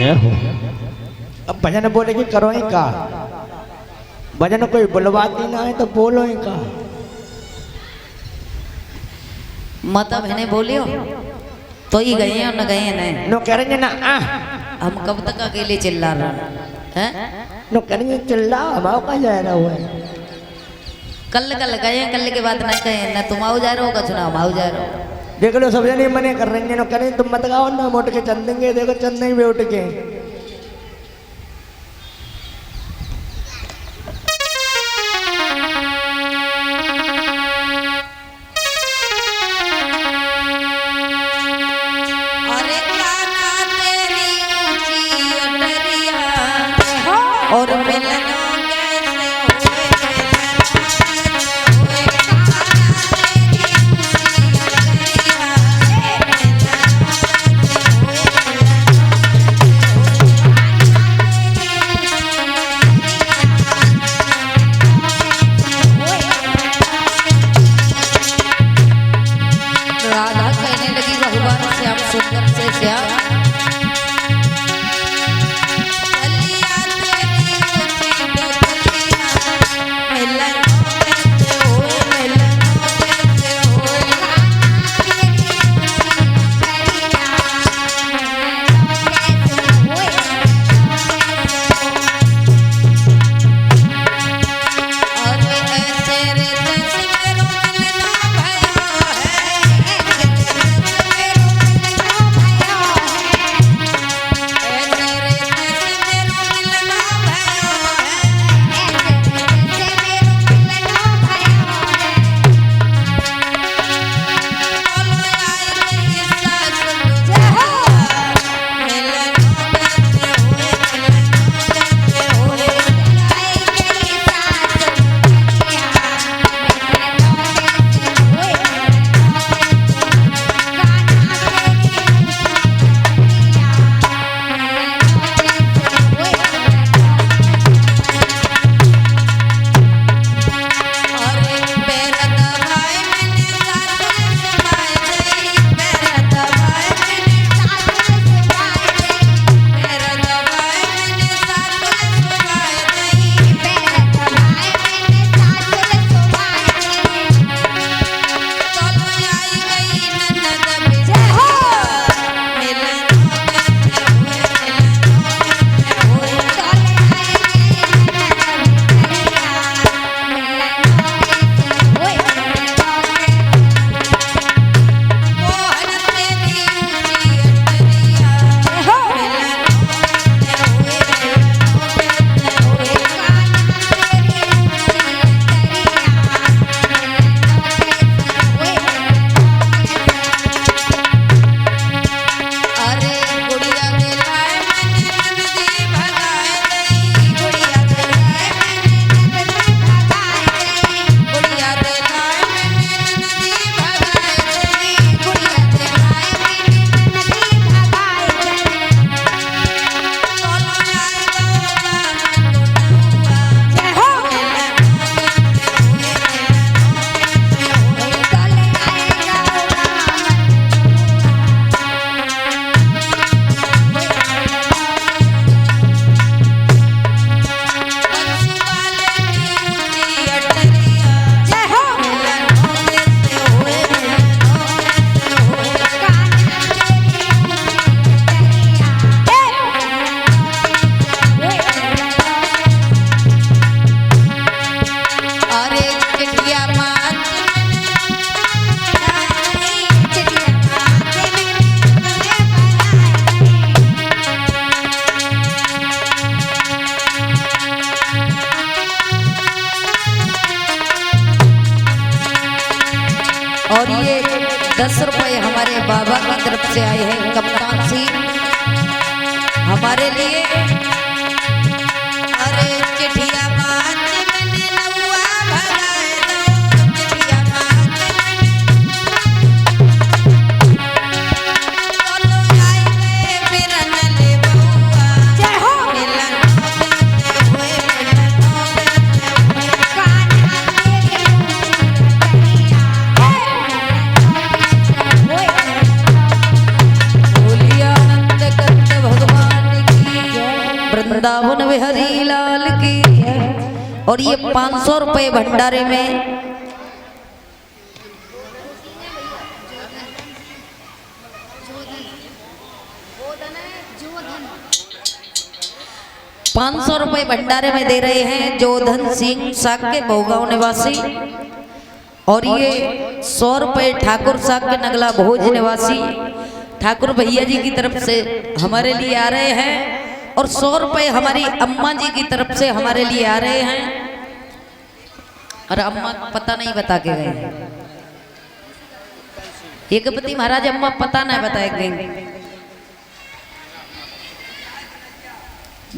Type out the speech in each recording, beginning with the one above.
अब भजन बोले कि करो ही का, भजन कोई बुलवाती ना है तो बोलो ही का। माता बहने बोलियो तो ही गए हैं और न गए हैं नहीं नो करेंगे ना हम कब तक अकेले चिल्ला रहे हैं? नो करेंगे चिल्ला हमारा का जा रहा हुआ है। कल कल गए हैं, कल के बाद नहीं कहे ना तुम आओ जा रहे हो का चुनाव हम आओ जा रहे हो। देख लो सब जने मने कर रहे नो करें तुम मत गाओ ना मोट के चंद देंगे, देखो चंद नहीं भी उठ के। और मिलन राधा कहने लगी भगवान श्याम सुंदर से श्याम और ये 10 रुपए हमारे बाबा की तरफ से आए हैं कप्तान सिंह हमारे लिए। अरे चिट्ठिया भगवान की वृंदावन बिहारी लाल की। और ये 500 रुपए भंडारे में 500 रुपए भंडारे में दे रहे हैं जोधन सिंह साके भोगांव निवासी। और ये 100 रुपए ठाकुर साके नगला भोज निवासी ठाकुर भैया जी की तरफ से हमारे लिए आ रहे हैं। और 100 रुपए हमारी अम्मा जी की तरफ से हमारे लिए आ रहे हैं। और अम्मा पता नहीं बता के गए, एकपति महाराज अम्मा पता नहीं बताए गए।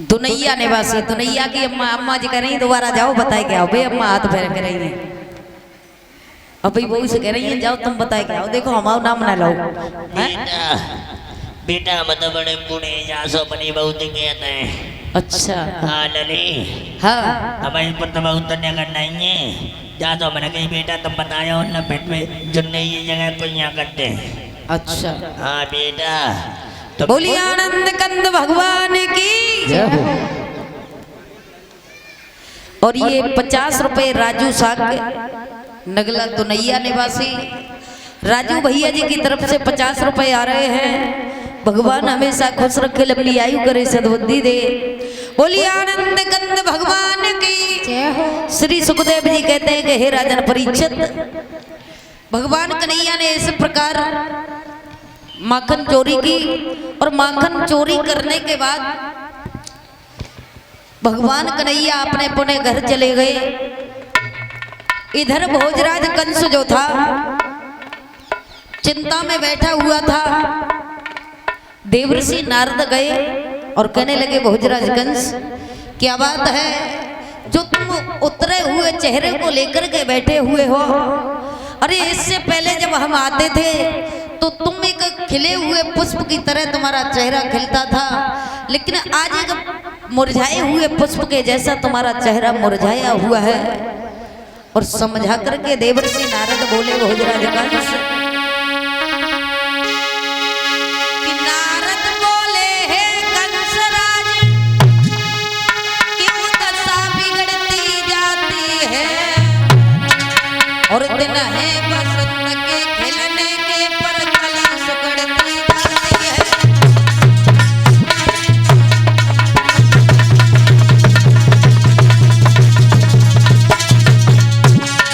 दुनैया निवासी दुनैया की अम्मा, अम्मा जी कह रही दोबारा जाओ बताए के आओ। भाई अम्मा हाथ फेर के रही है, अब भाई वो से कह रही है जाओ तुम बताए के आओ। देखो हमारा नाम ना लो। बेटा मतलब बड़े पुणे जासो बनी बहुत कहते हैं। अच्छा हाँ लली हाँ हमारे पर तो बहुत धन्यवाद नहीं है। जा तो मैंने कही बेटा तुम बताया और न पेट में जुन्ने ये जगह को यहाँ करते हैं। अच्छा हाँ बेटा तो बोलिए आनंद कंद भगवान की। जय हो। और ये 50 रुपए राजू साग नगला दुनैया निवासी राजू भैया जी की तरफ से 50 रुपए आ रहे हैं। भगवान हमेशा खुश रखे, लंबी आयु करे, सद्बुद्धि दे। बोलिए आनंद कंद भगवान की। श्री सुखदेव जी कहते हैं कि हे राजन परीक्षित, भगवान कन्हैया ने इस प्रकार माखन चोरी की। और माखन चोरी करने के बाद भगवान कन्हैया अपने पुणे घर चले गए। इधर भोजराज कंस जो था चिंता में बैठा हुआ था। देवर्षि नारद गए और कहने लगे भोजराज कंस क्या बात है जो तुम उतरे हुए चेहरे को लेकर के बैठे हुए हो। अरे इससे पहले जब हम आते थे तो तुम एक खिले हुए पुष्प की तरह तुम्हारा चेहरा खिलता था, लेकिन आज एक मुरझाए हुए पुष्प के जैसा तुम्हारा चेहरा मुरझाया हुआ है। और समझा करके देवर्षि नारद बोले भोजराज कंस कि नारद बोले हे कंसराज क्यों दशा बिगड़ती जाती है। और दिन है बसंत के खिलने के पर कली सुगड़ती जाती है।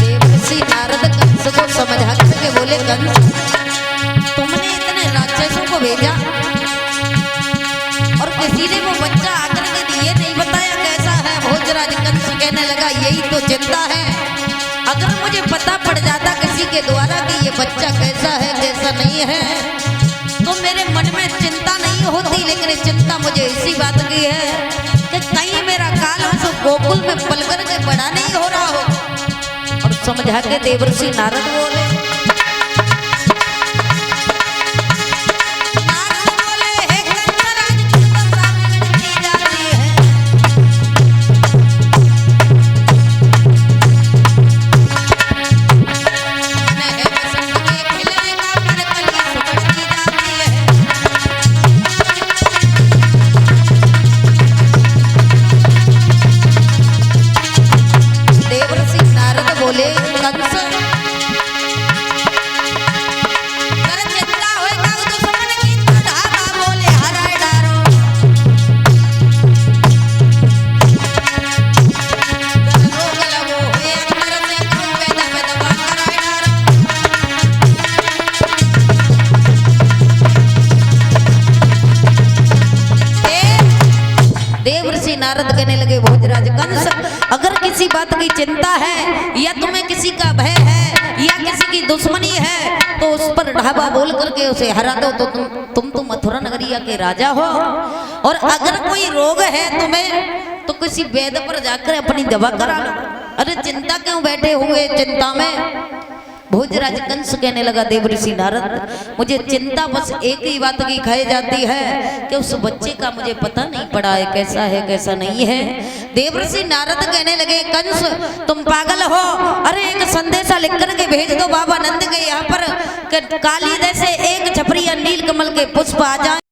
देवर्षि नारद कंस को समझा करके बोले कंस तुमने इतने राक्षसों को भेजा और किसी ने वो बच्चा आकर के दिए नहीं बताया कैसा है। भोजराज कंस कहने लगा यही तो चिंता है। अगर मुझे पता पड़ जाता किसी के द्वारा कि ये बच्चा कैसा है कैसा नहीं है तो मेरे मन में चिंता नहीं होती, लेकिन चिंता मुझे इसी बात की है कि कहीं मेरा काल उस गोकुल में पलकर के बड़ा नहीं हो रहा हो। और समझा के देवर्षि नारद बोले हे कंसराज क्यों दशा बिगड़ती जाती है। नहीं बसंत के खिलने का पर कली सुगड़ती जाती है। देवर्षि नारद बोले कंस कर चिंता होएगा दुश्मन की तो ढाबा बोले हराए डारो। कर रोग लगो हुए अंदर से क्यों पैदा पैदा हराए डारो। देवर्षि नारद कहने लगे भोजराज कंस अगर किसी बात की चिंता है या तुम्हें किसी का भय है या किसी की दुश्मनी है तो उस पर ढाबा बोल करके उसे हरा दो तो तुम तो मथुरा नगरिया के राजा हो। और अगर कोई रोग है तुम्हें तो किसी वैद्य पर जाकर अपनी दवा करा लो। अरे चिंता क्यों बैठे हुए चिंता में। भोजराज कंस कहने लगा देवर्षि नारद मुझे चिंता बस एक ही बात की खाई जाती है कि उस बच्चे का मुझे पता नहीं पड़ा है कैसा नहीं है। देवर्षि नारद कहने लगे कंस तुम पागल हो। अरे एक संदेशा लिख करके भेज दो बाबा नंद के यहाँ पर काली जैसे एक छपरी नील कमल के पुष्प आ जाए।